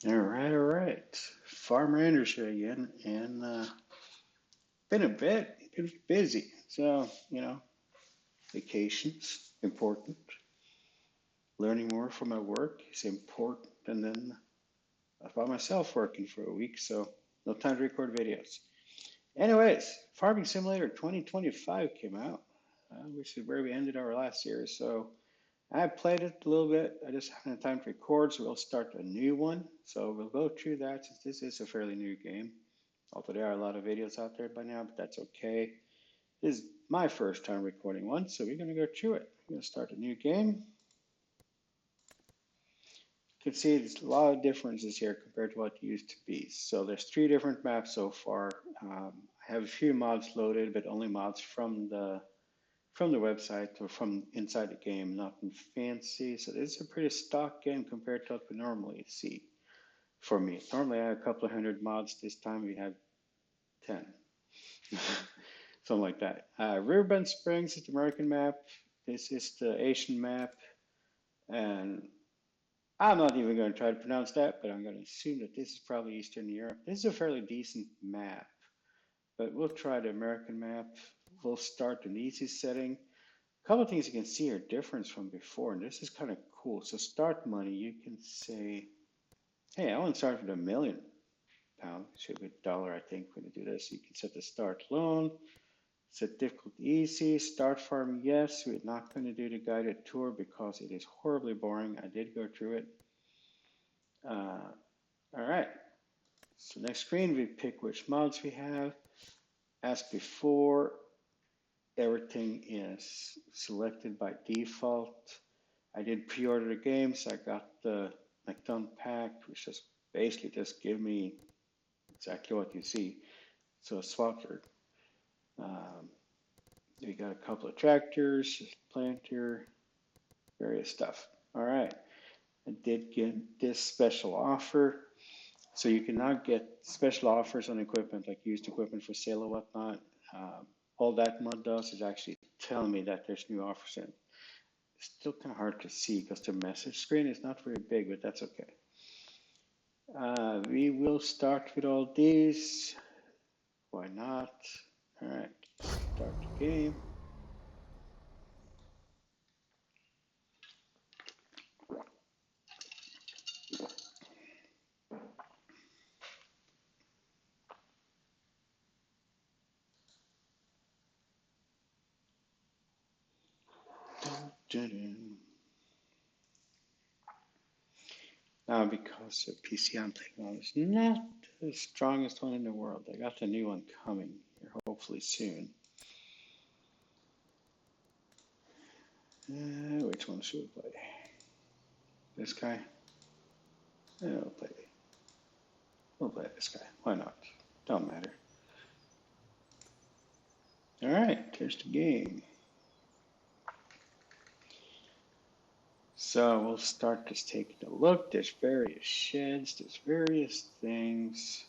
All right. Farmer Anders here again, and been a been busy. So, vacations important. Learning more from my work is important, and then I found myself working for a week, so no time to record videos. Anyways, Farming Simulator 2025 came out, which is where we ended our last series. So I played it a little bit. I just haven't had time to record, so we'll start a new one. So we'll go through that since this is a fairly new game. Although there are a lot of videos out there by now, but that's okay. This is my first time recording one, so we're going to go through it. We're going to start a new game. You can see there's a lot of differences here compared to what it used to be. So there's 3 different maps so far. I have a few mods loaded, but only mods from the website or from inside the game, nothing fancy. So this is a pretty stock game compared to what we normally see for me. Normally I have a couple of hundred mods. This time we have 10. Something like that. Riverbend Springs is the American map. This is the Asian map. And I'm not even going to try to pronounce that, but I'm going to assume that this is probably Eastern Europe. This is a fairly decent map, but we'll try the American map. We'll start in easy setting. A couple of things you can see are different from before, and this is kind of cool. So start money, you can say, hey, I want to start with £1,000,000. Should be a dollar, I think, when you do this. You can set the start loan. Set difficult easy. Start farm, yes. We're not going to do the guided tour because it is horribly boring. I did go through it. All right. So next screen, we pick which mods we have. As before, everything is selected by default. I did pre-order the games. I got the McDonald pack, which just basically just give me exactly what you see. So a Swatter. Um, we got a couple of tractors, planter, various stuff. All right. I did get this special offer. So you can now get special offers on equipment, like used equipment for sale or whatnot. All that mod does is actually tell me that there's new offers in. It's still kind of hard to see because the message screen is not very big, but that's okay. We will start with all these. Why not? All right, start the game. Now, because the PC I'm playing on is not the strongest one in the world, I got the new one coming here hopefully soon. Which one should we play? This guy? Yeah, we'll play this guy. Why not? Don't matter. All right, here's the game. So we'll start just taking a look. There's various sheds, there's various things.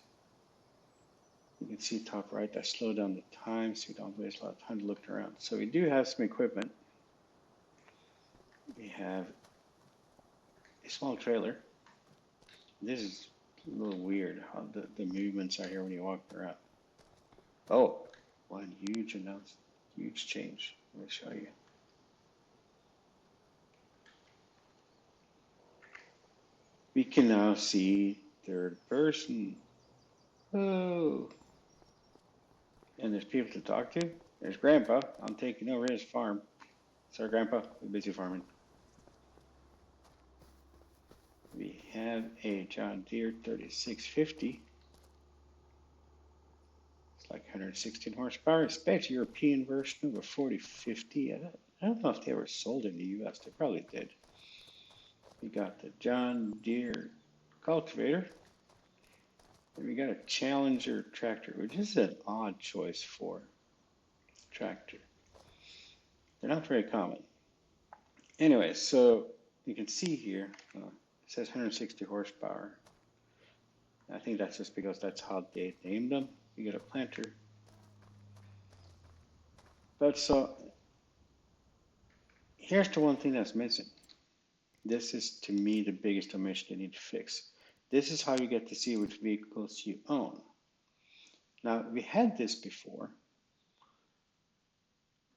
You can see top right, I slowed down the time so you don't waste a lot of time looking around. So we do have some equipment. We have a small trailer. This is a little weird how the movements are here when you walk around. Oh, one huge announcement, huge change. Let me show you. We can now see third person. Oh, and there's people to talk to. There's Grandpa. I'm taking over his farm. Sorry, Grandpa. We're busy farming. We have a John Deere 3650. It's like 116 horsepower. It's the European version of a 4050. I don't know if they ever sold in the US. They probably did. We got the John Deere cultivator. And we got a Challenger tractor, which is an odd choice for tractor. They're not very common. Anyway, so you can see here, it says 160 horsepower. I think that's just because that's how they named them. You get a planter. But so here's the one thing that's missing. This is to me the biggest omission they need to fix. This is how you get to see which vehicles you own. Now, we had this before,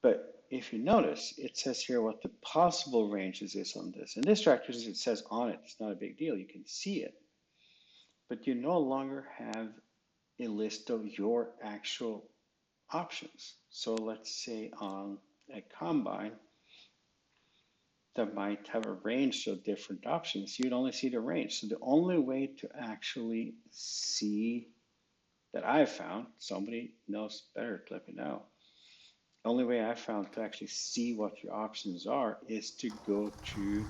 but if you notice, it says here what the possible ranges is on this. In this tractor, it says on it. It's not a big deal. You can see it. But you no longer have a list of your actual options. So let's say on a combine that might have a range of different options, you'd only see the range. So the only way to actually see that I've found, somebody knows better to let me know. The only way I found to actually see what your options are is to go to,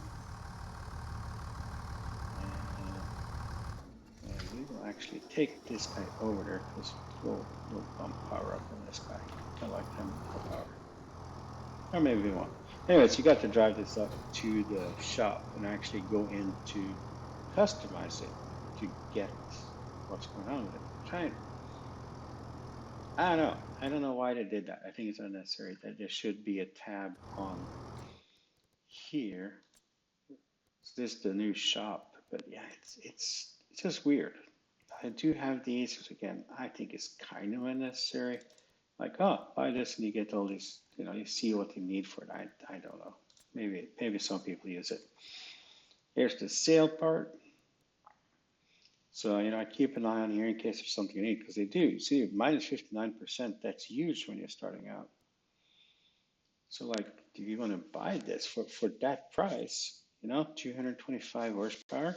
and we will actually take this guy over there because we'll bump power up on this guy. I like him for power. Or maybe we won't. Anyways, you got to drive this up to the shop and actually go in to customize it to get what's going on with it. I don't know. I don't know why they did that. I think it's unnecessary. That there should be a tab on here. So this is the new shop, but yeah, it's just weird. I do have these, which again, I think is kind of unnecessary. Like, oh, buy this and you get all these, you see what you need for it. I don't know. Maybe some people use it. Here's the sale part. So, I keep an eye on here in case there's something you need, because they do. See, minus 59%, that's huge when you're starting out. So, like, do you want to buy this for that price? 225 horsepower,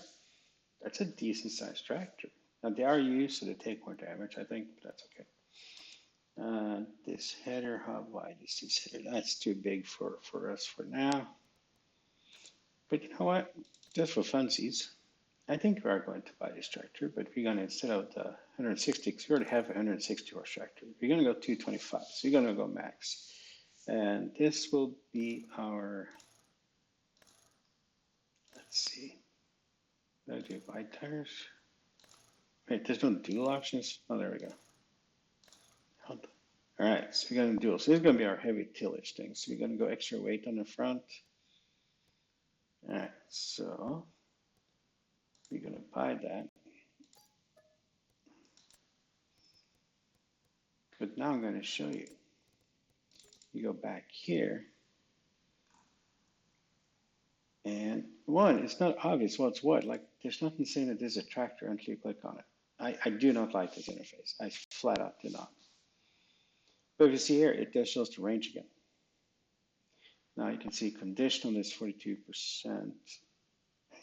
that's a decent sized tractor. Now, they are used, so they take more damage, I think, but that's okay. This header, how wide is this header? That's too big for us for now. But you know what? Just for funsies, I think we are going to buy this tractor, but we're going to, instead of the 160, because we already have a 160 horse tractor, we're going to go 225. So we're going to go max. And this will be our, let's see, did I do wide tires? Wait, there's no dual options? Oh, there we go. All right, so we're going to dual. So this is going to be our heavy tillage thing. So we're going to go extra weight on the front. All right, so we're going to buy that. But now I'm going to show you. You go back here. And one, it's not obvious what's what. Like, there's nothing saying that this is a tractor until you click on it. I do not like this interface. I flat out do not. But if you see here, it does show us the range again. Now you can see conditional is 42%.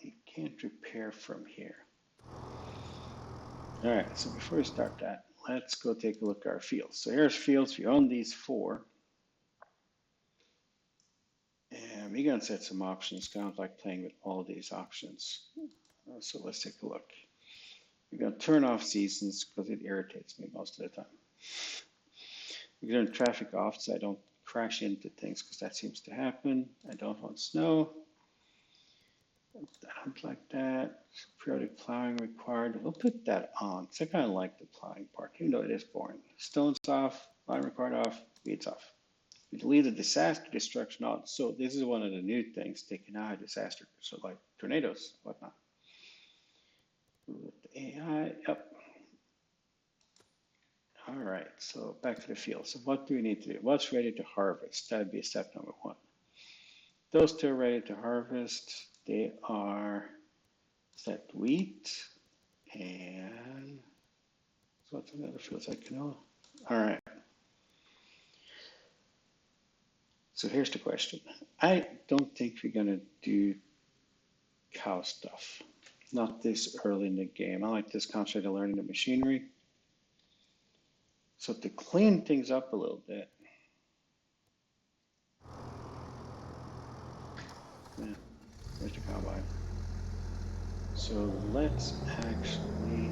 You can't repair from here. All right, so before we start that, let's go take a look at our fields. So here's fields. We own these 4. And we're going to set some options, kind of like playing with all these options. So let's take a look. We're going to turn off seasons because it irritates me most of the time. We're going to turn traffic off so I don't crash into things, because that seems to happen. I don't want snow. I don't like that. Periodic plowing required. We'll put that on because I kind of like the plowing part, even though it is boring. Stones off, plowing required off, weeds off. We delete the disaster destruction on. So this is one of the new things they can now have disaster. So like tornadoes, whatnot. With the AI, yep. All right, so back to the field. So what do we need to do? What's ready to harvest? That would be step number 1. Those 2 are ready to harvest. They are set wheat and so what's another field like canola? All right. So here's the question. I don't think we're gonna do cow stuff. Not this early in the game. I like this concept of learning the machinery. So to clean things up a little bit, yeah, there's the combine. So let's actually,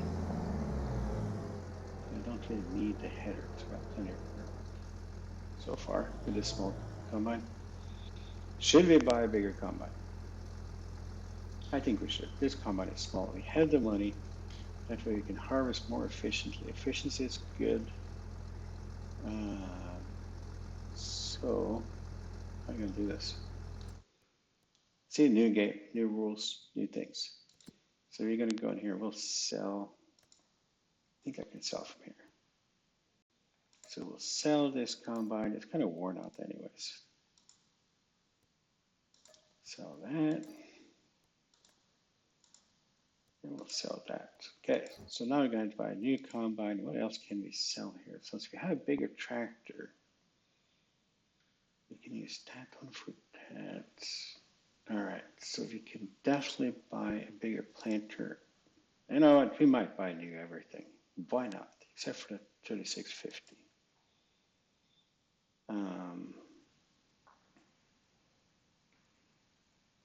I don't really need the header, it's got plenty of room so far with this small combine. Should we buy a bigger combine? I think we should. This combine is small. We have the money. That way we can harvest more efficiently. Efficiency is good. So how are you gonna do this? See, new game, new rules, new things. So you're going to go in here, we'll sell, I think I can sell from here. So we'll sell this combine. It's kind of worn out anyways. Sell that. And we'll sell that. Okay, so now we're going to buy a new combine. What else can we sell here? So if we have a bigger tractor, we can use that one for that. All right, so we can definitely buy a bigger planter. You know what? We might buy new everything. Why not? Except for the 3650.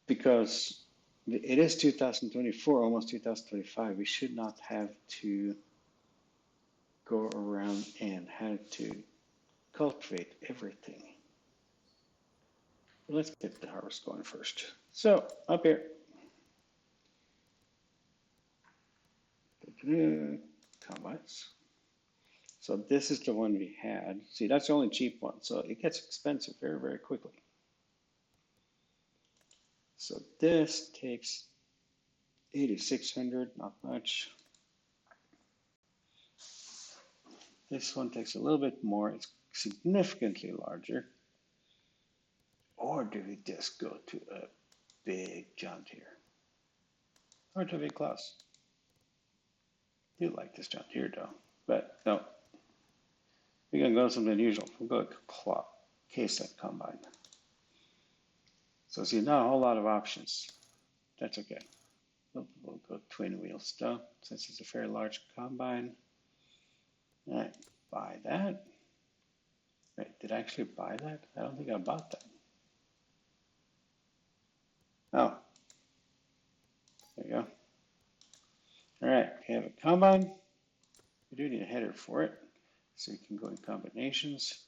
Because it is 2024, almost 2025. We should not have to go around and have to cultivate everything. Let's get the harvest going first. So up here, combines. So this is the one we had. See, that's the only cheap one. So it gets expensive very, very quickly. So this takes 8,600, not much. This one takes a little bit more. It's significantly larger. Or do we just go to a big John Deere? Or to a big Claas? I do like this John Deere though, but no. We're gonna go something unusual. We'll go Case-Set combine. So see, not a whole lot of options. That's okay. We'll go twin wheels though, since it's a fairly large combine. All right, buy that. Wait, did I actually buy that? I don't think I bought that. Oh, there you go. All right, we have a combine. We do need a header for it, so we can go in combinations.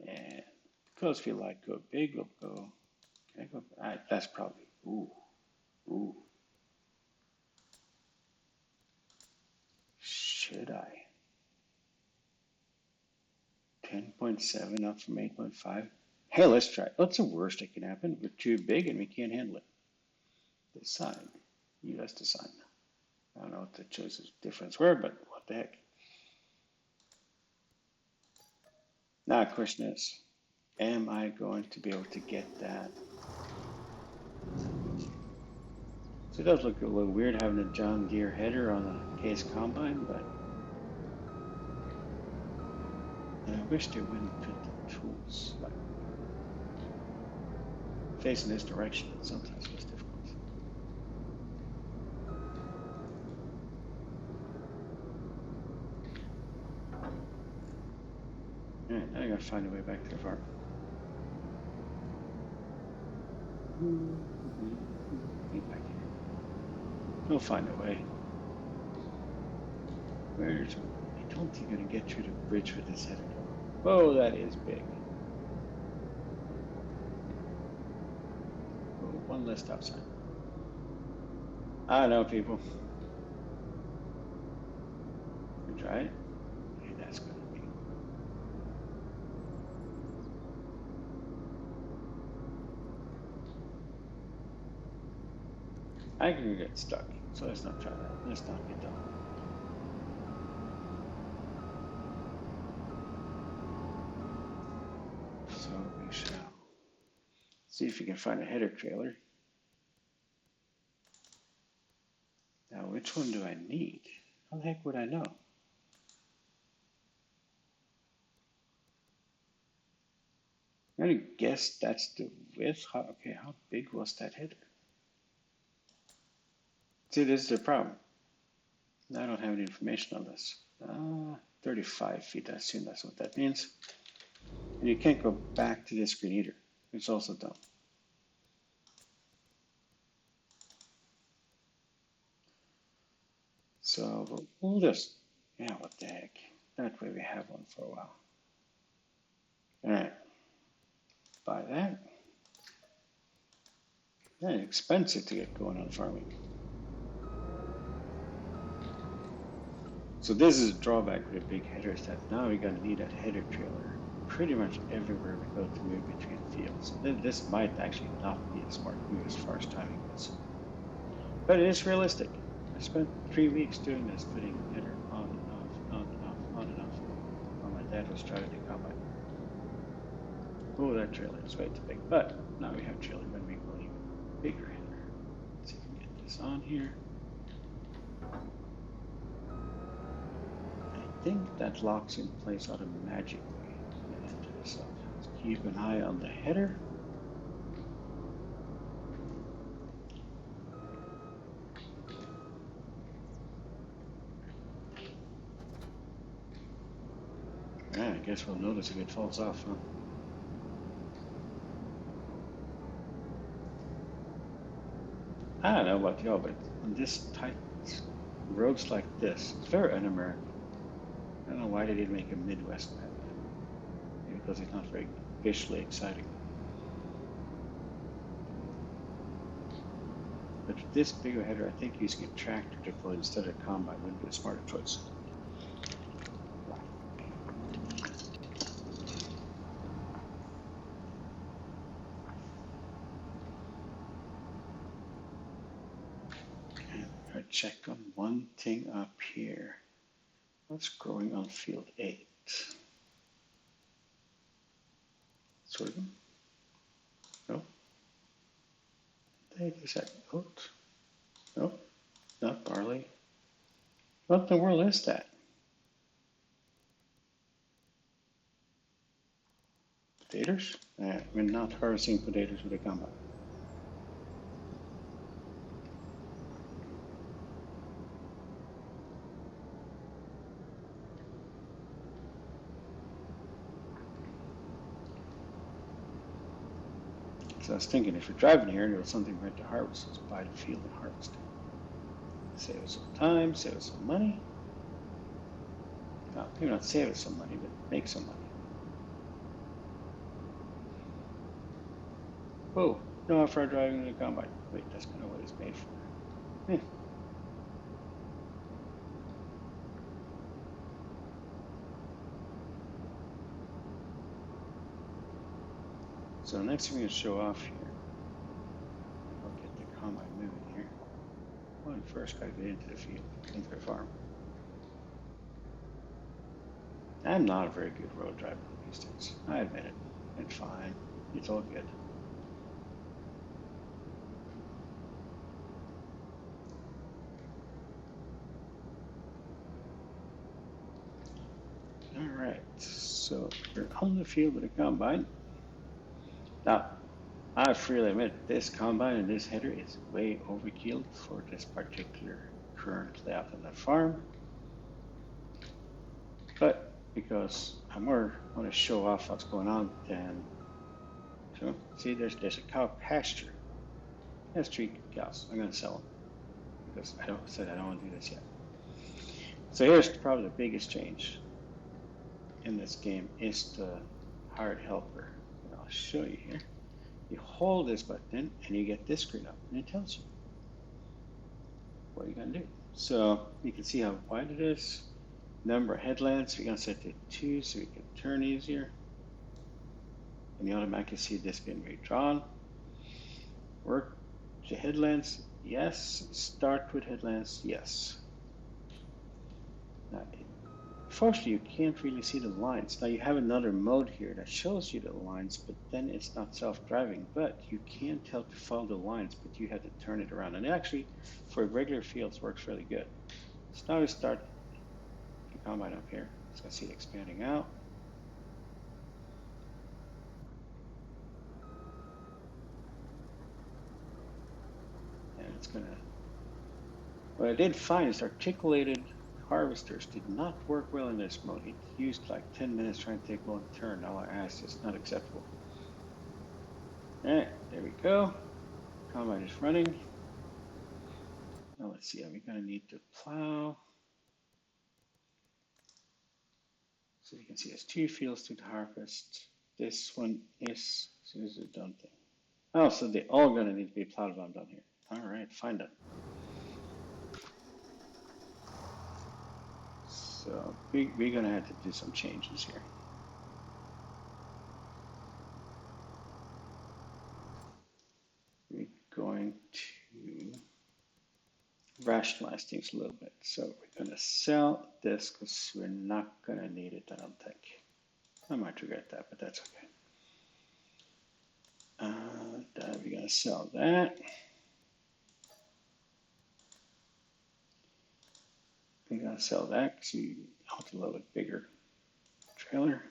And because we like go big, we'll go. Can I go? That's probably ooh. Should I? 10.7 up from 8.5. Hey, let's try it. What's the worst that can happen? We're too big and we can't handle it. Design. US design. I don't know what the choices difference were, but what the heck. Now the question is, am I going to be able to get that? So it does look a little weird having a John Deere header on a Case combine, but I wish they wouldn't put the tools like facing this direction. Sometimes it was difficult. All right, now I gotta find a way back to the farm. Get back here. We'll find a way. Where's? I don't think I'm gonna get through the bridge with this header. Whoa, that is big. Oh, one less stop sign. I know, people. We try it. Okay, that's gonna be. I can get stuck, so let's not try that. Let's not get done. So we shall see if we can find a header trailer. Now, which one do I need? How the heck would I know? I'm gonna guess that's the width. Okay, how big was that header? See, this is the problem. I don't have any information on this. 35 feet, I assume that's what that means. And you can't go back to this screen either. It's also dumb. So we'll just, yeah, what the heck. That way we have one for a while. All right, buy that. Very expensive to get going on farming. So this is a drawback with a big header is that now we're gonna need a header trailer pretty much everywhere we go to move between fields. So this might actually not be a smart move as far as timing goes. But it is realistic. I spent 3 weeks doing this, putting header on and off, on and off, on and off, while my dad was driving the combine. Oh, that trailer is way too big. But now we have trailer when we go even bigger header. Let's see if we can get this on here. I think that locks in place automatically. Enter this up. Let's keep an eye on the header. Yeah, I guess we'll notice if it falls off, huh? I don't know about y'all, but on this tight roads like this, it's very un-American. I don't know why they didn't make a Midwest map. Maybe because it's not very visually exciting. But with this bigger header, I think using a tractor to pull instead of a combine would be a smarter choice. And I check on one thing up here. What's growing on field 8? Sorghum? No. Is that oat? No, not barley. What in the world is that? Potatoes? We're not harvesting potatoes with a combine. So I was thinking if you're driving here and there's something right to harvest, just buy the field and harvest it. Save us some time, save us some money. No, maybe not save us some money, but make some money. Whoa, no off-road driving in a combine. Wait, that's kind of what it's made for. So next thing I'm going to show off here, I'll get the combine moving here. Well, first got to get into the field, into the farm. I'm not a very good road driver these days. I admit it. It's fine. It's all good. All right, so we're on the field with a combine. Now, I freely admit this combine and this header is way overkill for this particular current layout on the farm. But because I more want to show off what's going on than, so see there's a cow pasture. There's 3 cows. I'm going to sell them because I don't want to do this yet. So here's probably the biggest change in this game is the hired helper. And I'll show you here. You hold this button and you get this screen up and it tells you what you're going to do. So you can see how wide it is. Number of headlands, we're going to set it to 2 so we can turn easier. And you automatically see this being redrawn. Work to headlands, yes. Start with headlands, yes. Now, unfortunately, you can't really see the lines. Now you have another mode here that shows you the lines, but then it's not self-driving. But you can tell to follow the lines, but you have to turn it around. And it actually, for regular fields, works really good. So now we start the combine up here. So I see it expanding out. And it's gonna, what I did find is articulated harvesters did not work well in this mode. It used like 10 minutes trying to take one turn. All I asked is not acceptable. All right, there we go. Combine is running. Now let's see, are we gonna need to plow? So you can see there's 2 fields to harvest. This one is a done thing. Oh, so they're all gonna need to be plowed when I'm done here. All right, fine done. So we're gonna have to do some changes here. We're going to rationalize things a little bit. So we're going to sell this because we're not going to need it, I don't think. I might regret that, but that's okay. Then we're going to sell that. We're going to sell that because we want a little bit bigger trailer.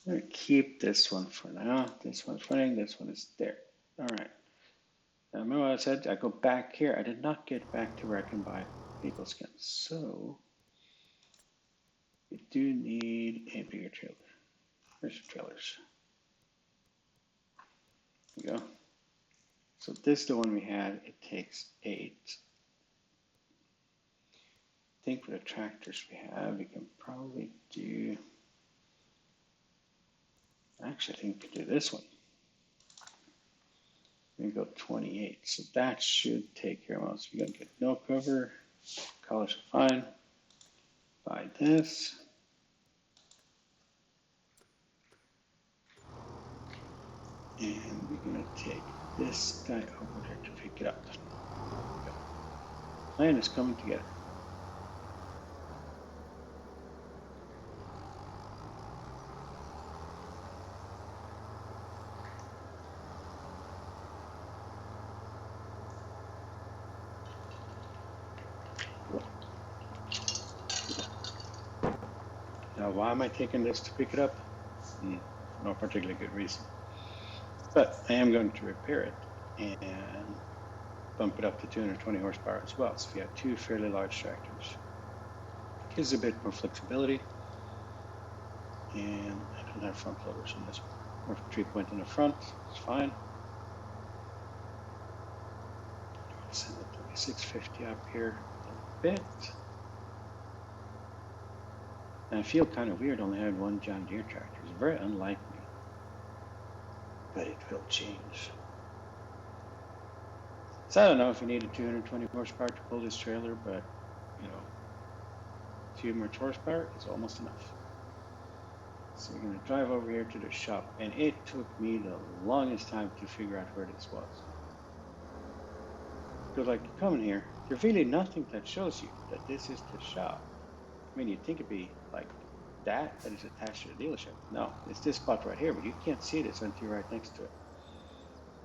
I'm going to keep this one for now. This one's running, this one is there. All right. Now remember what I said? I go back here. I did not get back to where I can buy vehicle skins. So we do need a bigger trailer. Where's the trailers? There we go. So this is the one we had. It takes 8. I think for the tractors we have, we can probably do. Actually, I think we can do this one. We go 28. So that should take care of us. We're going to get no cover. Colors are fine. Buy this. And we're going to take this guy over there to pick it up. Plan is coming together. Now, why am I taking this to pick it up? No particularly good reason. But I am going to repair it and bump it up to 220 horsepower as well. So we have 2 fairly large tractors. Gives a bit more flexibility. And I don't have front loaders on this one. Or 3-point in the front, it's fine. Send the 2650 up here a bit. And I feel kind of weird only having one John Deere tractor. It's very unlike me. But it will change. So I don't know if you needed 220 horsepower to pull this trailer, but you know, 2 more horsepower is almost enough. So we're going to drive over here to the shop, and it took me the longest time to figure out where this was. Because like you come in here, there's really nothing that shows you that this is the shop. I mean, you'd think it'd be like that is attached to the dealership. No, it's this spot right here, but you can't see this until you're right next to it.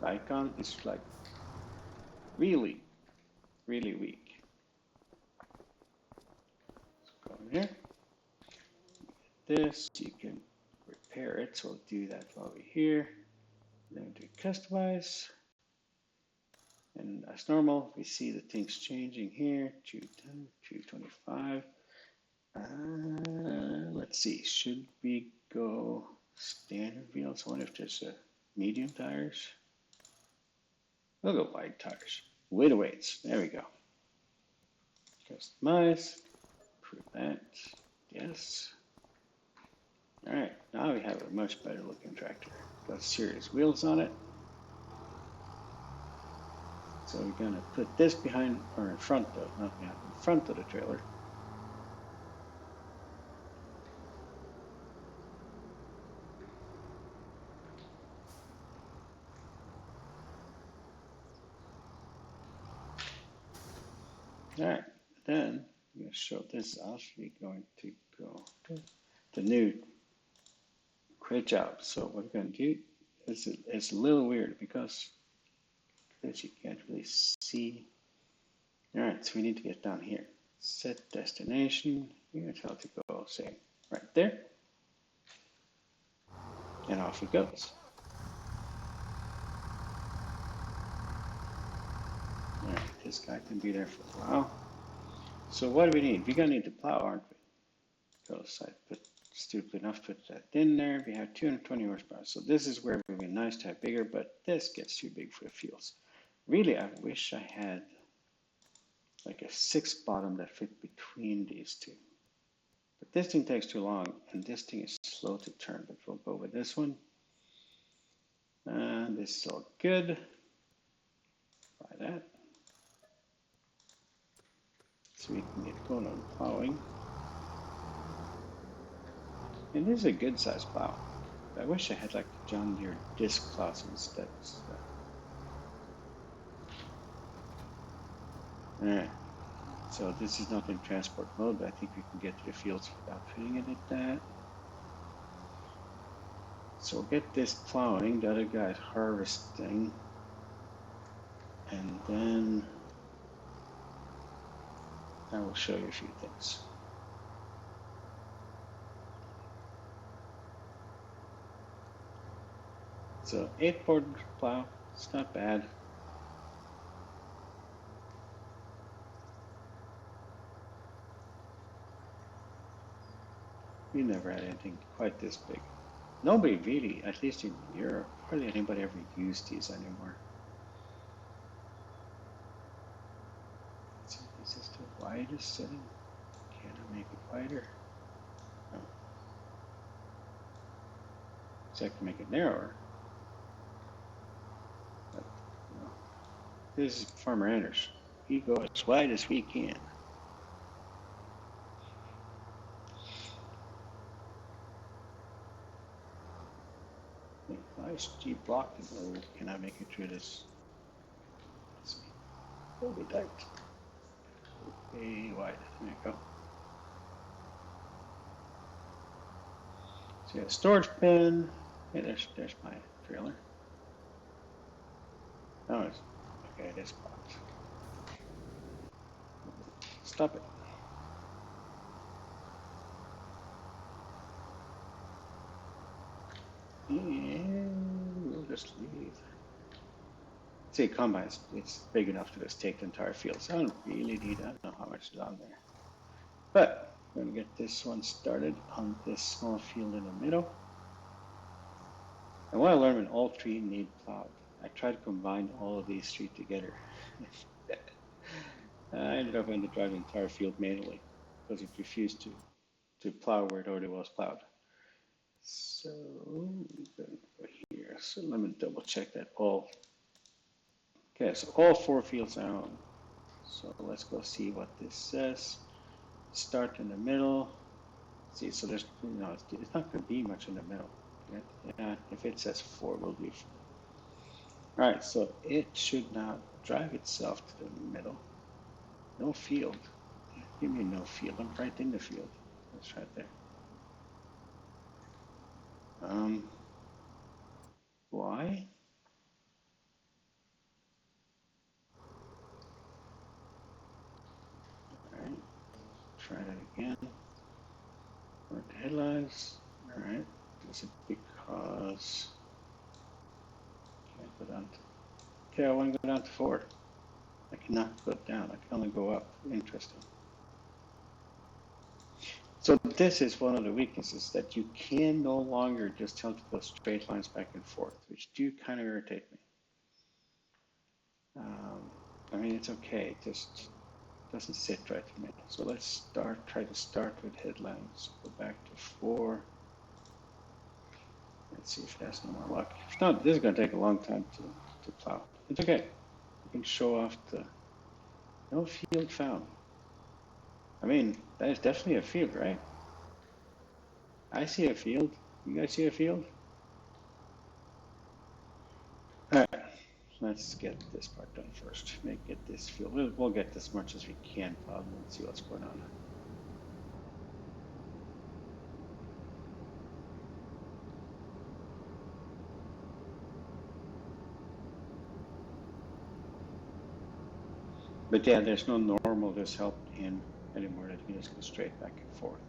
The icon is like really, really weak. So go in here. This, you can repair it, so we'll do that while we're here. Then do customize. And as normal, we see the things changing here, 210, 225. Let's see, should we go standard wheels? I wonder if there's a medium tires. We'll go wide tires. Weight of weights, there we go. Customize, approve that, yes. All right, now we have a much better looking tractor. Got serious wheels on it. So we're gonna put this behind, or in front of, not behind, in front of the trailer. All right, then I'm going to show this off. We're going to go to the new crate job. So what we're going to do is it's a little weird because you can't really see. All right, so we need to get down here. Set destination. We're going to tell it to go, say, right there. And off it goes. All right, this guy can be there for a while. So what do we need? We're going to need the plow, aren't we? Because I put stupid enough to put that in there. We have 220 horsepower. So this is where it would be nice to have bigger, but this gets too big for the fields. Really, I wish I had like a 6 bottom that fit between these two. But this thing takes too long, and this thing is slow to turn. But we'll go with this one. And this is all good. Buy that. So we can get going on plowing. And this is a good size plow. I wish I had like the John Deere disc plows instead. Alright, so this is not in transport mode, but I think we can get to the fields without fitting it at that. So we'll get this plowing, the other guy's harvesting, and then I will show you a few things. So 8-board plow, it's not bad. We never had anything quite this big. Nobody really, at least in Europe, hardly anybody ever used these anymore. Let's see, is this the widest setting? Can I make it wider? No. So I can make it narrower. But, no. This is Farmer Anders. We go as wide as we can. Nice deep block. Oh, can I make it through this? Let's see. It'll be tight. Way wide. There you go. So you got a storage bin. Hey, there's my trailer. Oh, it's okay. It is blocked. Stop it. And we'll just leave. See, combine, it's big enough to just take the entire field. So I don't really need, I don't know how much is on there. But we're gonna get this one started on this small field in the middle. I want to learn when all three need plowed. I tried to combine all of these three together. I ended up having to drive the entire field manually because it refused to plow where it already was plowed. So here, so let me double check that all. Okay, so all 4 fields are on. So let's go see what this says. Start in the middle. See, so there's, it's not going to be much in the middle. Yeah, if it says 4, we'll do 4. All right, so it should now drive itself to the middle. No field. Give me no field. I'm right in the field. That's right there. Why? All right, try that again. Work the headlines. All right, is it because can't go down to, okay, I want to go down to 4. I cannot go down. I can only go up. Interesting. So this is one of the weaknesses that you can no longer just tell to go straight lines back and forth, which do kind of irritate me. I mean, it's okay. It just doesn't sit right for me. So let's try to start with headlines. Go back to 4. Let's see if it has no more luck. If not, this is going to take a long time to plow. It's okay. You can show off the no field found. I mean, that is definitely a field, right? I see a field. You guys see a field? All right, let's get this part done first. Get this field. We'll get as much as we can plowed and see what's going on. But yeah, there's no normal just help in anymore that you just go straight back and forth.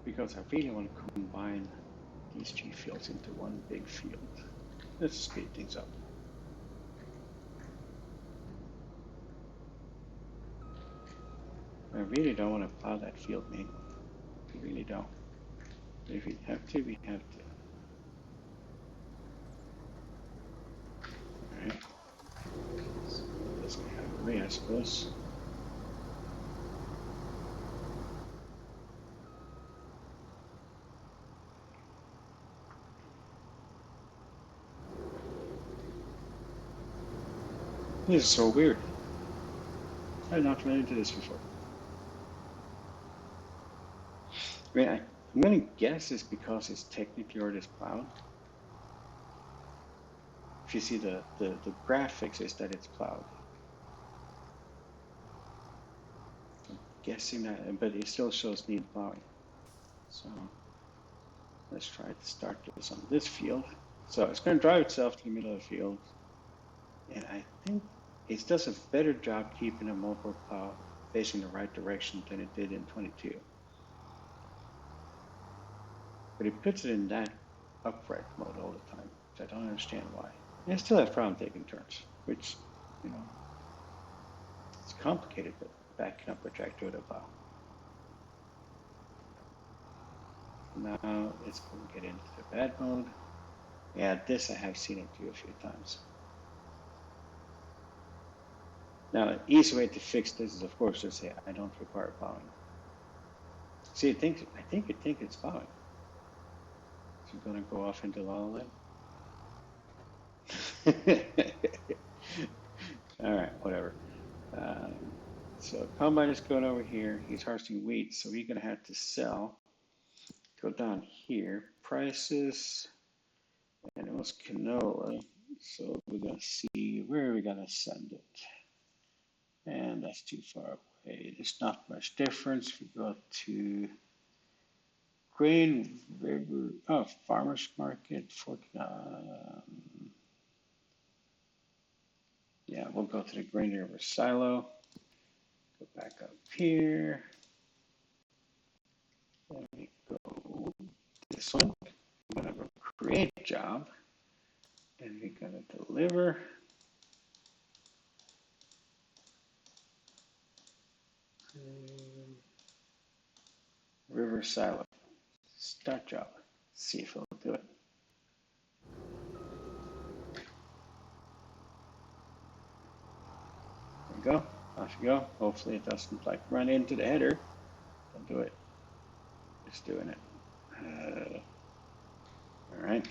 Because I really want to combine these 3 fields into one big field. Let's speed things up. I really don't want to plow that field manually. I really don't. But if we have to, we have to. Alright. So this guy out of the way, I suppose. This is so weird. I've not run into this before. I mean, I'm going to guess it's because it's technically already plowed. If you see the graphics is that it's plowed. I'm guessing that, but it still shows need plowing. So let's try to start this on this field. So it's going to drive itself to the middle of the field. And I think it does a better job keeping a motor plow facing the right direction than it did in 22. But it puts it in that upright mode all the time, which I don't understand why. And I still have problem taking turns, which, you know, it's complicated, but backing up a tractor with a plow. Now it's going to get into the bad mode. Yeah, this I have seen it do a few times. Now, an easy way to fix this is, of course, to say I don't require plowing. See, I think it's plowing. So I'm going to go off into La La Land. All right, whatever. So Combine is going over here. He's harvesting wheat, so we're going to have to sell. Go down here, prices, and it was canola. So we're going to see where we're going to send it. And that's too far away. There's not much difference. We go to Grain River, Farmers Market, yeah, we'll go to the Grain River silo. Go back up here. Then we go this one. I'm gonna go create job. And we're gonna deliver. River silo. Start job. See if it'll do it. There you go. Off you go. Hopefully it doesn't like run into the header. Don't do it. It's doing it. All right.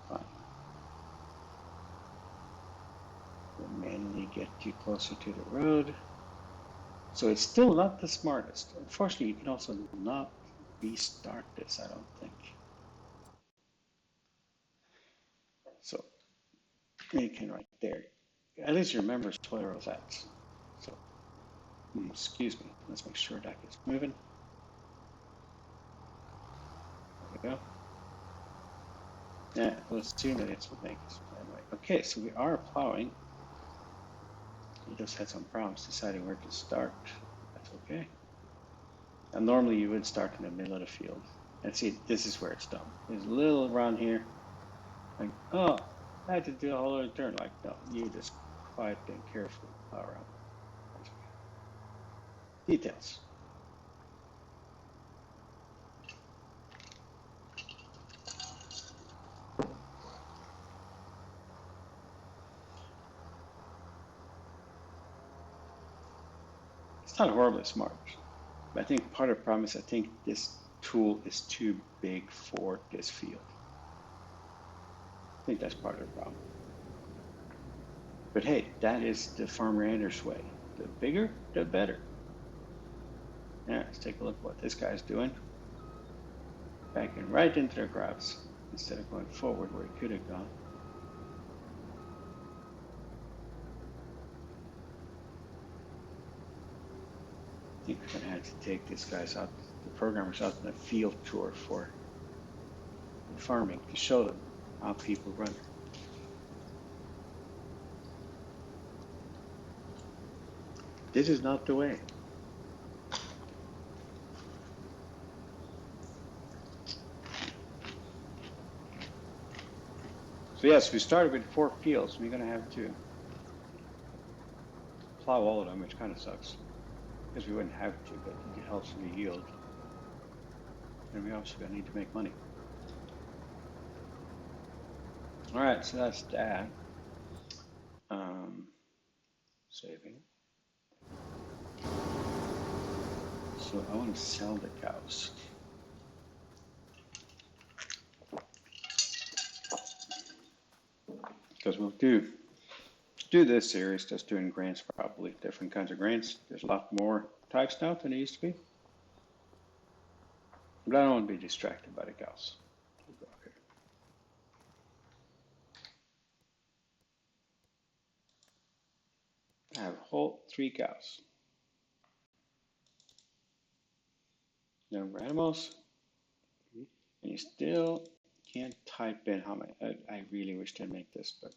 Fine. We'll manually get you closer to the road. So it's still not the smartest. Unfortunately, you can also not restart this, I don't think. So you can right there. At least it remembers where I was at. So, excuse me. Let's make sure that gets moving. There we go. Yeah, we'll assume that it's what makes it. Anyway, okay, so we are plowing. We just had some problems deciding where to start. That's okay. And normally you would start in the middle of the field. And see, this is where it's done. There's a little around here. Like, oh, I had to do a whole other turn. Like, no, you just quietly and carefully plow around. That's okay. Details. It's not horribly smart. But I think part of the problem is I think this tool is too big for this field. I think that's part of the problem. But hey, that is the Farmer Anders way. The bigger, the better. Yeah, let's take a look at what this guy's doing. Backing right into their crops instead of going forward where he could have gone. I think we're gonna have to take these guys out, the programmers out on a field tour for farming to show them how people run. This is not the way. So yes, we started with 4 fields. We're gonna have to plow all of them, which kind of sucks because we wouldn't have to, but it helps with the yield. And we also gonna need to make money. All right, so that's that. Saving. So I want to sell the cows. Because we'll do do this series, just doing grains probably, different kinds of grains. There's a lot more types now than there used to be. But I don't want to be distracted by the cows. Okay. I have a whole 3 cows. Number of animals, and you still can't type in how many. I really wish to make this, but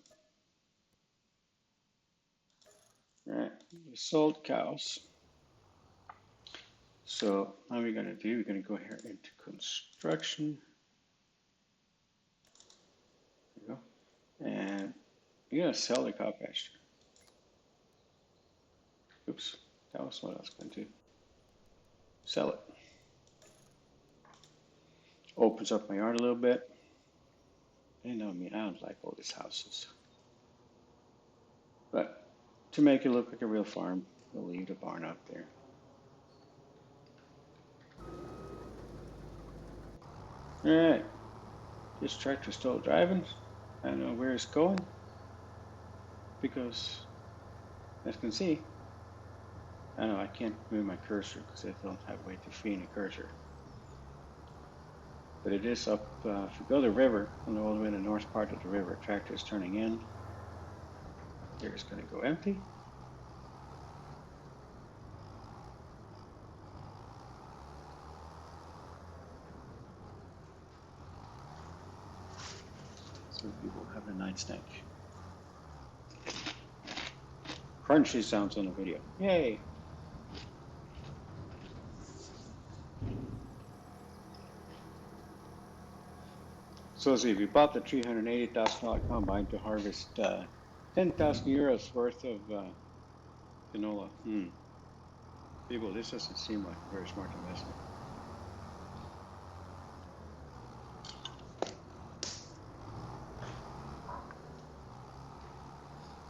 all right, we sold cows. So now we're going to do, we're going to go here into construction. There we go. And we're going to sell the cow pasture. Oops, that was what I was going to do. Sell it. Opens up my yard a little bit. You know me, I don't like all these houses. But to make it look like a real farm, we'll leave the barn up there. All right, this tractor's still driving. I don't know where it's going because, as you can see, I know I can't move my cursor because I don't have a way to feed a cursor. But it is up, if you go to the river, on all the way to the north part of the river, tractor is turning in. There it's going to go empty. So people have a night snack. Crunchy sounds on the video. Yay! So see, we bought the $380,000 combine to harvest 10,000 euros worth of canola. People, this doesn't seem like a very smart investment.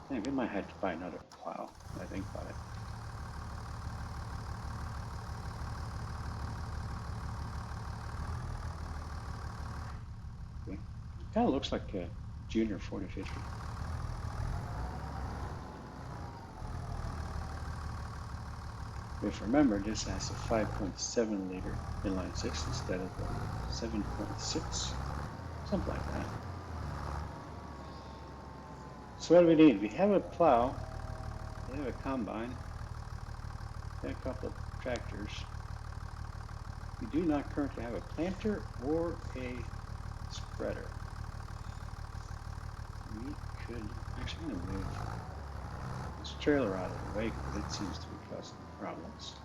Yeah, we might have to buy another plow. I think about it. Okay. It kind of looks like a Junior 4050. If you remember, this has a 5.7 liter inline 6 instead of a 7.6, something like that. So what do we need? We have a plow, we have a combine, we have a couple of tractors. We do not currently have a planter or a spreader. We could, actually I'm going to move this trailer out of the way because it seems to be causing problems.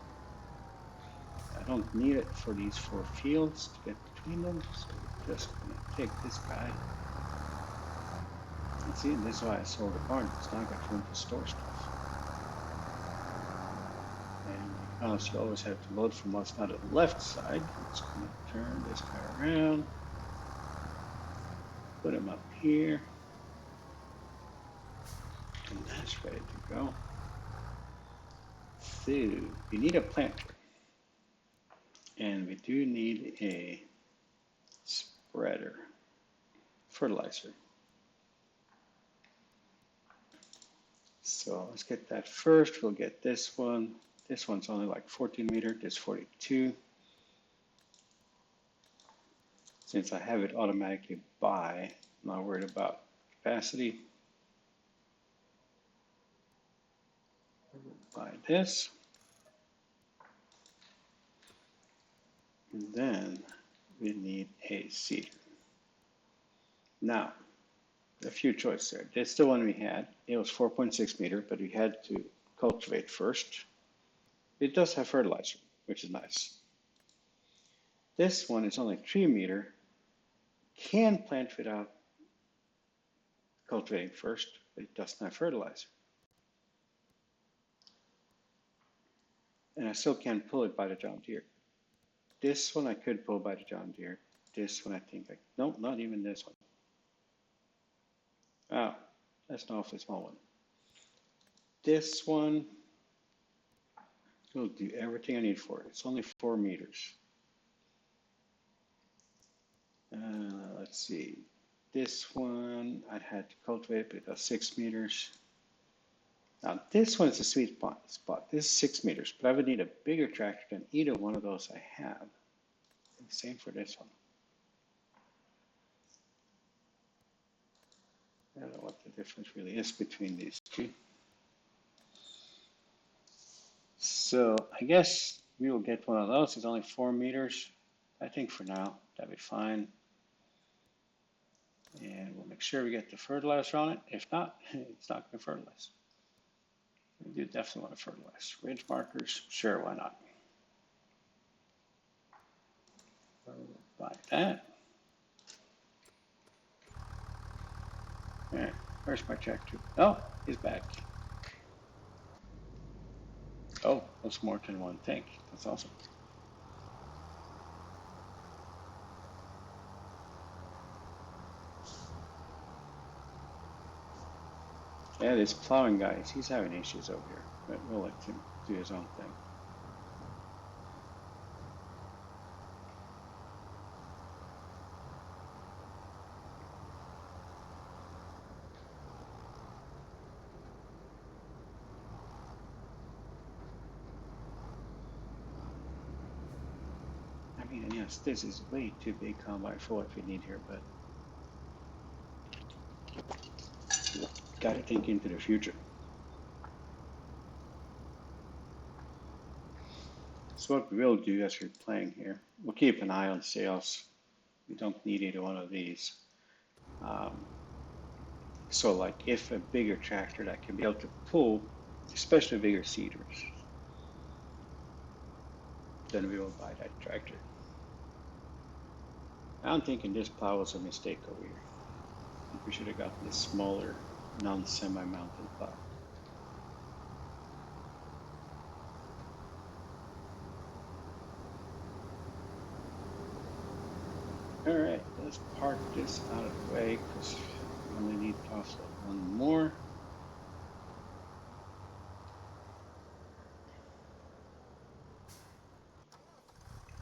I don't need it for these 4 fields to get between them, so we're just going to take this guy. And see, this is why I sold the barn, because now I got room to store stuff. And because you always have to load from what's not at the left side, I'm just going to turn this guy around, put him up here, and that's ready to go. So, we need a planter. And we do need a spreader, fertilizer. So let's get that first. We'll get this one. This one's only like 14 meter, this 42. Since I have it automatically buy, I'm not worried about capacity. Buy this. And then we need a seeder. Now, a few choices there. This is the one we had. It was 4.6 meter, but we had to cultivate first. It does have fertilizer, which is nice. This one is only 3 meter, can plant without cultivating first, but it doesn't have fertilizer. And I still can't pull it by the John Deere. This one I could pull by the John Deere. This one I think nope, not even this one. Oh, that's an awfully small one. This one will do everything I need for it. It's only 4 meters. Let's see. This one I'd had to cultivate, but it does 6 meters. Now this one is a sweet spot. This is 6 meters, but I would need a bigger tractor than either one of those I have. And same for this one. I don't know what the difference really is between these two. So I guess we will get one of those. It's only 4 meters. I think for now that'd be fine. And we'll make sure we get the fertilizer on it. If not, it's not going to fertilize. We do definitely want to fertilize. Ridge markers, sure, why not? Like that. All right, where's my tractor? Oh, he's back. Oh, that's more than one tank. That's awesome. Yeah, this plowing guy, he's having issues over here, but we'll let him do his own thing. I mean, yes, this is way too big combine for what we need here, but gotta think into the future. So what we will do as we're playing here, we'll keep an eye on sales. We don't need either one of these. Um, so like if a bigger tractor that can be able to pull, especially bigger seeders, then we will buy that tractor. I'm thinking this plow was a mistake over here. I think we should have gotten this smaller, non-semi-mounted plow. All right, let's park this out of the way because we only need to offload one more.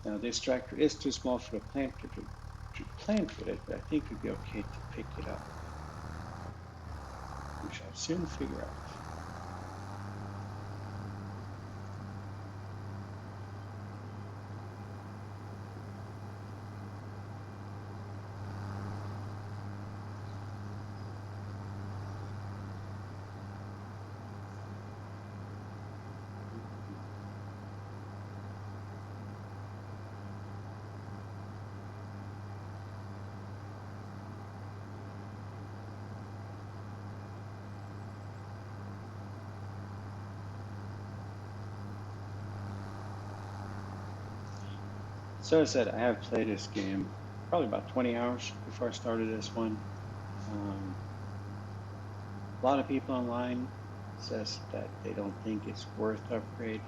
Now this tractor is too small for the planter to plant with it, but I think we'd be okay to pick it up. We shall soon figure out. So as I said, I have played this game probably about 20 hours before I started this one. A lot of people online says that they don't think it's worth the upgrade.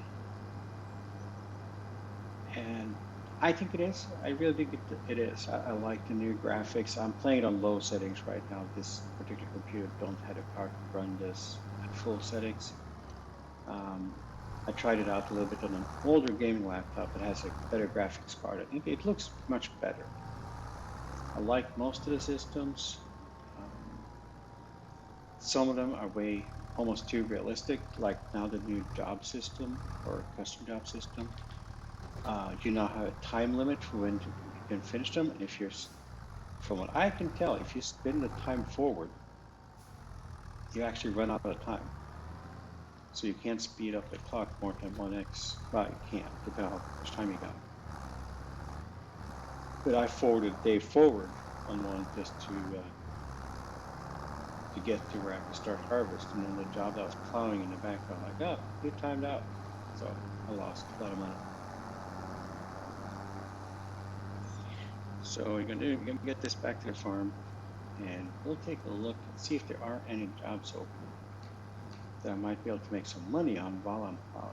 And I think it is. I really think it is. I like the new graphics. I'm playing it on low settings right now. This particular computer don't have the power to run this at full settings. Um, I tried it out a little bit on an older gaming laptop. It has a better graphics card. I think it looks much better. I like most of the systems. Um, some of them are way almost too realistic, like now the new job system or custom job system. You now have a time limit for when you can finish them. And if you're, from what I can tell, if you spin the time forward, you actually run out of time. So you can't speed up the clock more than 1x. Well, you can, depending on how much time you got. But I forwarded day forward on one just to get to where I could start harvest. And then the job that was plowing in the background, like, oh, you timed out. So I lost a lot of money. So we're gonna get this back to the farm and we'll take a look and see if there are any jobs open that I might be able to make some money on while I'm plowing.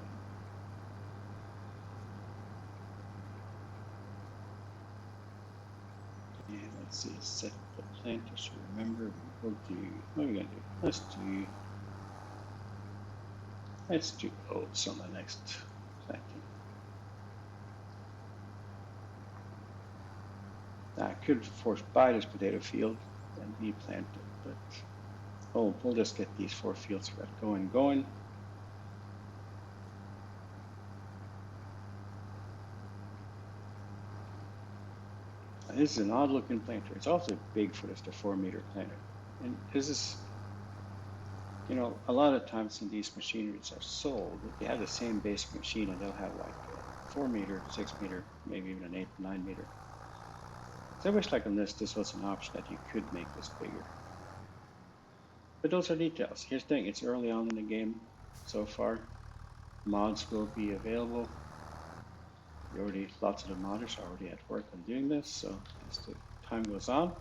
And let's see, set the planters. Remember, we'll do, what are we gonna do? Let's do oats on the next planting. Now, I could of course buy this potato field and replant it, but we'll just get these 4 fields going. This is an odd looking planter. It's also big for just a 4-meter planter. And this is, you know, a lot of times when these machineries are sold, they have the same basic machine and they'll have like a 4-meter, 6-meter, maybe even an 8, 9-meter. So I wish like on this was an option that you could make this bigger. But those are details. Here's the thing, it's early on in the game so far. Mods will be available. Lots of the modders are already at work on doing this, so as the time goes on,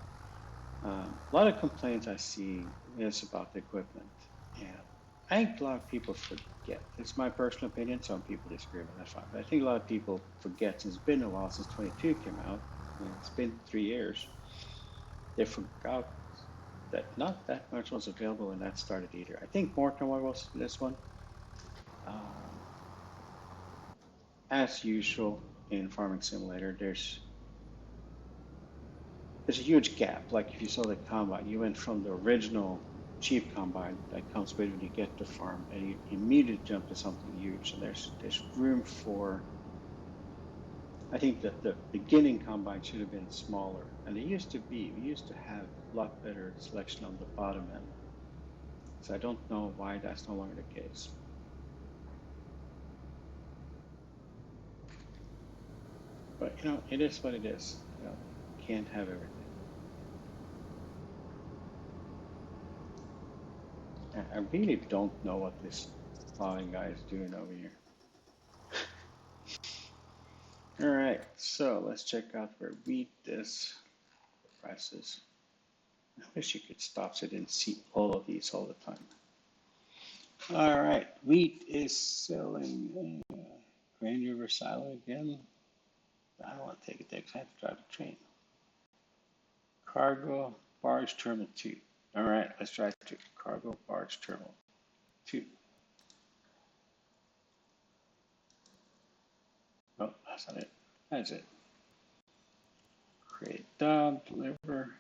a lot of complaints I see is about the equipment. And I think a lot of people forget. It's my personal opinion. Some people disagree with that, fine. But I think a lot of people forget, since it's been a while since 22 came out, and it's been 3 years, they forgot that not that much was available when that started either. I think more than what was this one. As usual in Farming Simulator, there's a huge gap. Like if you saw the combine, you went from the original cheap combine that comes with when you get to farm, and you immediately jump to something huge. And there's room for. I think that the beginning combine should have been smaller, and we used to have a lot better selection on the bottom end. So I don't know why that's no longer the case. But you know, it is what it is. You know, can't have everything. I really don't know what this plowing guy is doing over here. All right, so let's check out where wheat is. Prices. I wish you could stop so I didn't see all of these all the time. All right, wheat is selling Grand River Silo again. I don't want to take it there because I have to drive the train. Cargo Barge Terminal 2. All right, let's try to Cargo Barge Terminal 2. Oh, that's not it. That's it. Create job, deliver.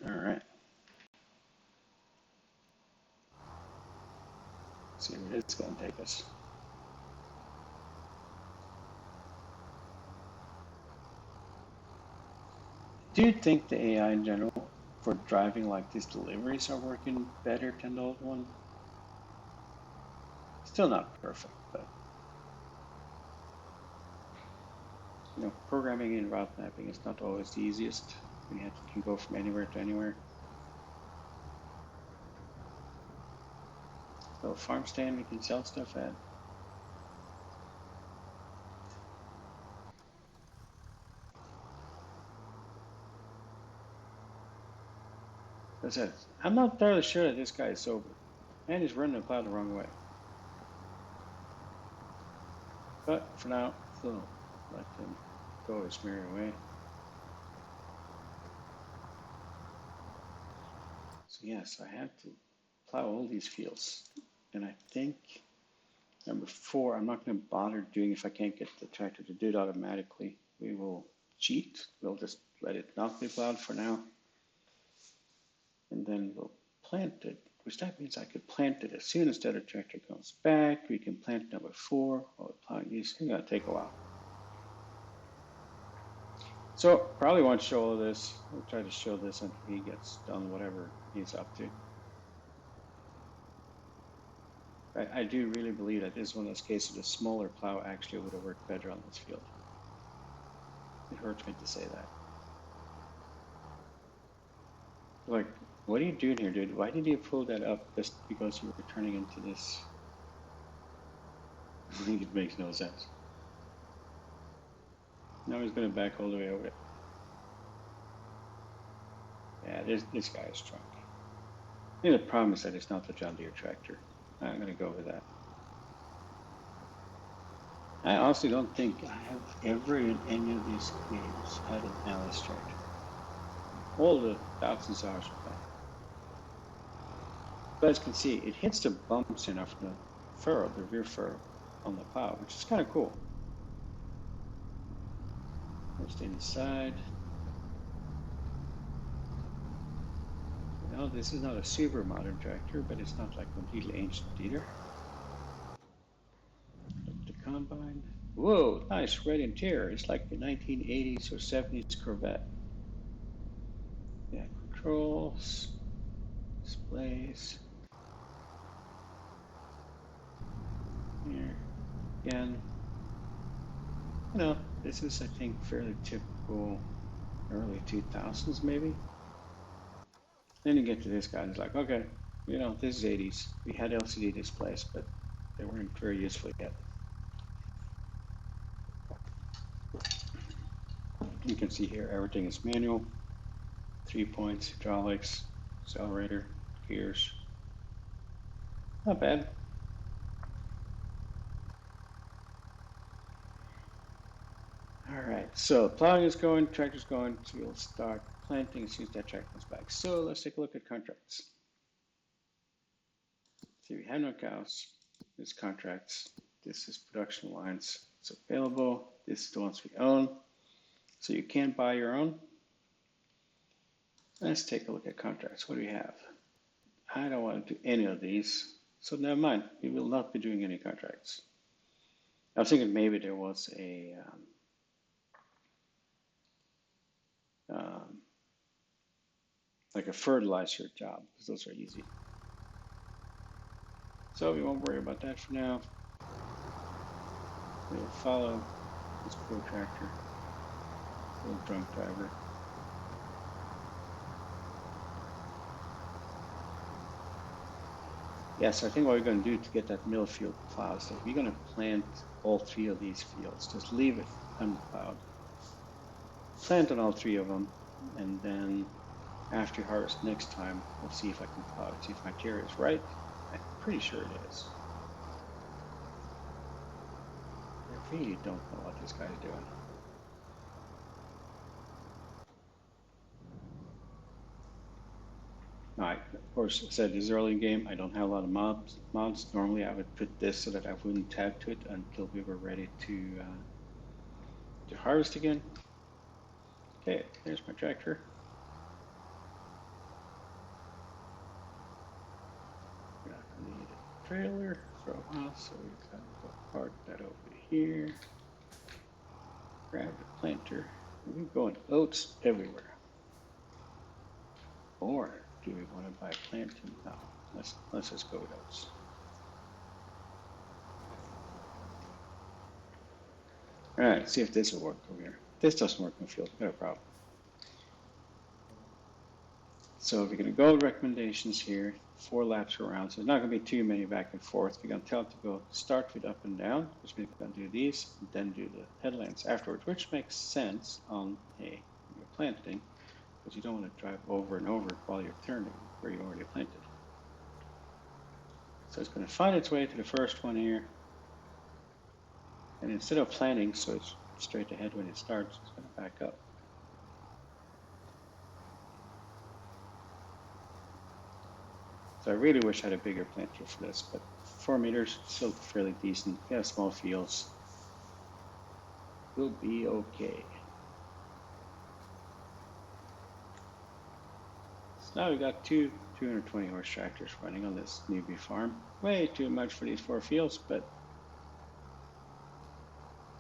All right. Let's see where it's going to take us. Do you think the AI in general for driving like these deliveries are working better than the old one? Still not perfect, but you know, programming and route mapping is not always the easiest. We can go from anywhere to anywhere. So farm stand we can sell stuff at. As I said, I'm not entirely sure that this guy is sober. And he's running the plow the wrong way. But for now, we'll let him go his merry way. So yes, I have to plow all these fields. And I think number 4, I'm not going to bother doing if I can't get the tractor to do it automatically. We will cheat. We'll just let it not be plowed for now. And then we'll plant it, which that means I could plant it as soon as the other tractor comes back. We can plant number 4 while we're plowing these. It's going to take a while. So probably won't show all of this. We'll try to show this until he gets done whatever he's up to. I do really believe that this is one of those cases, a smaller plow actually would have worked better on this field. It hurts me to say that. Like, what are you doing here, dude? Why did you pull that up just because you were turning into this? I think it makes no sense. Now he's going to back all the way over it. Yeah, this guy is drunk. I think the problem is that it's not the John Deere tractor. I'm going to go with that. I honestly don't think I have ever in any of these games had an Alice tractor. All the thousands of hours of that. But as you can see, it hits the bumps enough the furrow, the rear furrow on the plow, which is kind of cool. Just inside. Well, this is not a super modern tractor, but it's not like completely ancient either. The combine. Whoa, nice red interior. It's like the 1980s or 70s Corvette. Yeah, controls, displays. Here again. You know, this is, I think, fairly typical early 2000s maybe. Then you get to this guy and it's like, okay, you know, this is 80s. We had LCD displays, but they weren't very useful yet. You can see here everything is manual, 3 points, hydraulics, accelerator, gears. Not bad. All right, so plowing is going, tractor's going, so we'll start planting as soon as that tractor comes back. So let's take a look at contracts. See, we have no cows. This is contracts. This is production lines. It's available. This is the ones we own. So you can buy your own. Let's take a look at contracts. What do we have? I don't want to do any of these, so never mind. We will not be doing any contracts. I was thinking maybe there was a like a fertilizer job, because those are easy. So we won't worry about that for now. We'll follow this poor tractor, little drunk driver. Yes, I think what we're going to do to get that middle field plowed is that we're going to plant all 3 of these fields. Just leave it unplowed. Plant on all 3 of them, and then after harvest next time, we'll see if I can plow it, see if my carrier is right. I'm pretty sure it is. I really don't know what this guy's doing. Alright, of course, I said this is early in the game. I don't have a lot of mods. Normally I would put this so that I wouldn't tab to it until we were ready to harvest again. Okay, there's my tractor. We're not going to need a trailer for a while, so we're going to park that over here. Grab the planter. We're going oats everywhere. Or do we want to buy planting? No, let's just go with oats. All right, see if this will work over here. This doesn't work in the field, no problem. So we're going to go recommendations here, 4 laps around. So there's not going to be too many back and forth. We're going to tell it to go start with up and down, which means we're going to do these, and then do the headlands afterwards, which makes sense on a planting, because you don't want to drive over and over while you're turning where you already planted. So it's going to find its way to the first one here. And instead of planting, so it's straight ahead when it starts, it's going to back up. So I really wish I had a bigger planter for this, but 4 meters, still fairly decent. Yeah, small fields. We'll be okay. So now we got 2 220 horse tractors running on this newbie farm. Way too much for these 4 fields, but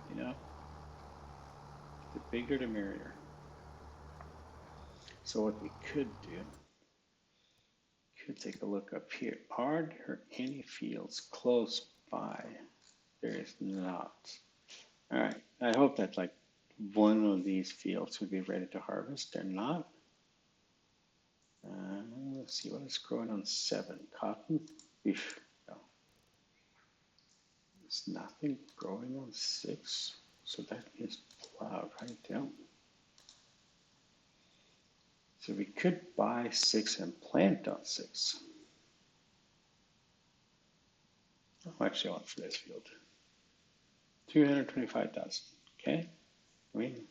you know, the bigger the merrier. So what we could do, could take a look up here. Are there any fields close by? There is not. All right, I hope that like one of these fields would be ready to harvest. They're not. Let's see what is growing on 7. Cotton. Eesh, no. There's nothing growing on 6. So that is plowed right down. So we could buy 6 and plant on 6. How much do you want for this field? 225,000. Okay. I mean,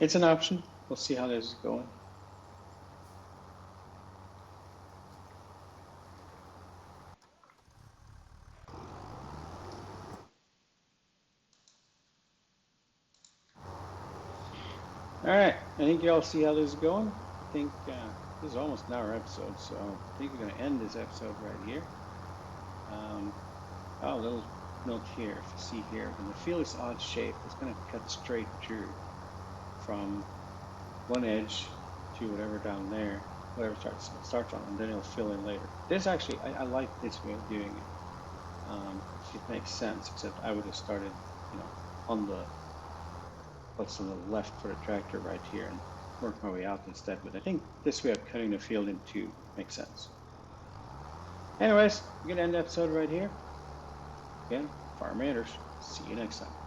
it's an option. We'll see how this is going. All right, I think you all see how this is going. think this is almost an hour episode, so I think we're going to end this episode right here. Oh, a little note here. If you see here, when the field is odd shape, it's going to cut straight through from one edge to whatever down there, whatever starts on, and then it'll fill in later. This actually, I like this way of doing it. It makes sense, except I would have started, on the what's on the left for the tractor right here and work my way out instead. But I think this way of cutting the field in two makes sense. Anyways, we're gonna end the episode right here. Again, Farm Raiders. See you next time.